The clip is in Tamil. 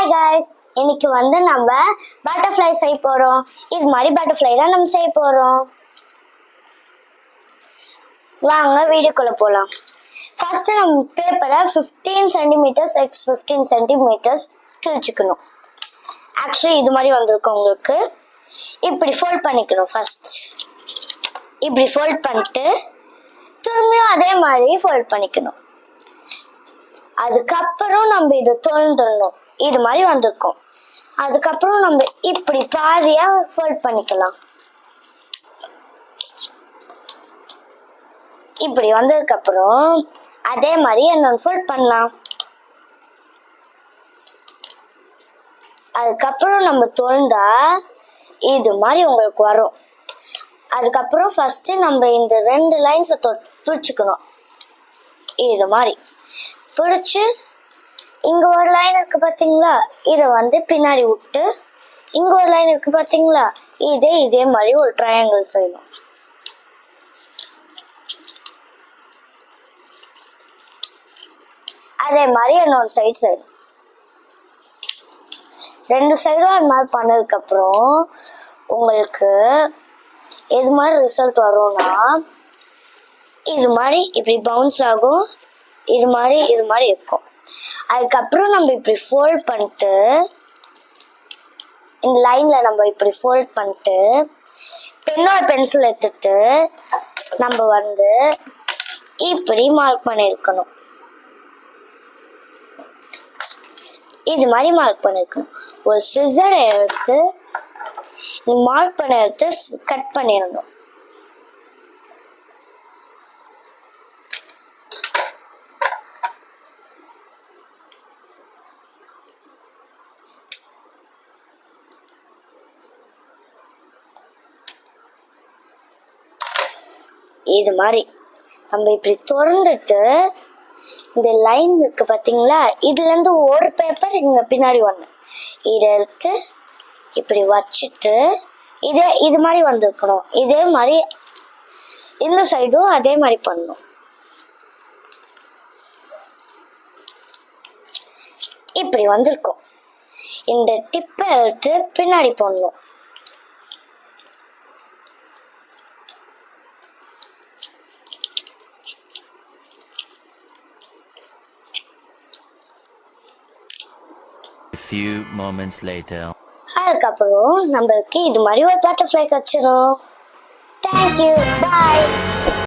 ஹாய் காய்ஸ், இன்னைக்கு நம்ம பட்டர்ஃப்ளை செய்ய போறோம். இது மாதிரி பட்டர்ஃப்ளை தான் நம்ம செய்ய போறோம். வாங்க வீடியோக்குள்ள போலாம். ஃபர்ஸ்ட் நம்ம பேப்பரை 15 சென்டிமீட்டர்ஸ் எக்ஸ் 15 சென்டிமீட்டர்ஸ் கிழிச்சுக்கணும். ஆக்சுவலி இது மாதிரி வந்திருக்கும் உங்களுக்கு. இப்படி ஃபோல்ட் பண்ணிக்கணும். ஃபர்ஸ்ட் இப்படி ஃபோல்ட் பண்ணிட்டு திரும்பியும் அதே மாதிரி ஃபோல்ட் பண்ணிக்கணும். அதுக்கப்புறம் நம்ம இதை தொண்டணும். இது மாதிரி வந்திருக்கும். அதுக்கப்புறம் நம்ம இப்படி பாதியா ஃபோல்ட் பண்ணிக்கலாம். இப்படி வந்ததுக்கு அப்புறம் அதே மாதிரி இன்னொன்று ஃபோல்ட் பண்ணலாம். அதுக்கப்புறம் நம்ம தொண்டா இது மாதிரி உங்களுக்கு வரும். அதுக்கப்புறம் ஃபர்ஸ்ட் நம்ம இந்த 2 லைன்ஸை பிடிச்சுக்கணும். இது மாதிரி பிடிச்சு இங்க ஒரு லைன் இருக்கு பாத்தீங்களா, இதை பின்னாடி விட்டு இங்க ஒரு லைன் இருக்கு பாத்தீங்களா, இதே மாதிரி ஒரு ட்ரையாங்கிள் செய்யணும். அதே மாதிரி இன்னொரு சைடு செய்யணும். 2 சைடும் அது மாதிரி பண்ணதுக்கு அப்புறம் உங்களுக்கு எது மாதிரி ரிசல்ட் வரும்னா, இது மாதிரி இப்படி பவுன்ஸ் ஆகும். இது மாதிரி இருக்கும். அதுக்கப்புறம் நம்ம இப்படி ஃபோல்ட் பண்ணிட்டு இந்த லைன்ல நம்ம இப்படி ஃபோல்ட் பண்ணிட்டு பென்சில் எடுத்துட்டு நம்ம இப்படி மார்க் பண்ணிருக்கணும். இது மாதிரி மார்க் பண்ணிருக்கணும். ஒரு சிசரை எடுத்து மார்க் பண்ண எடுத்து கட் பண்ணிடணும். இது மாதிரி நம்ம இப்படி திறந்துட்டு இந்த லைன் இருக்கு பாத்தீங்களா, இதுல இருந்து ஒரு பேப்பர் இங்க பின்னாடி ஒண்ணு இதை எடுத்து இப்படி வச்சுட்டு இது மாதிரி வந்திருக்கணும். இதே மாதிரி இந்த சைடும் அதே மாதிரி பண்ணணும். இப்படி வந்திருக்கும். இந்த டிப்பை எடுத்து பின்னாடி போடணும். A few moments later. அதுக்கப்புறம் நம்மளுக்கு இது மாதிரி ஒரு பட்டர்ஃப்ளை கிடைச்சிடும். தேங்க்யூ, பாய்.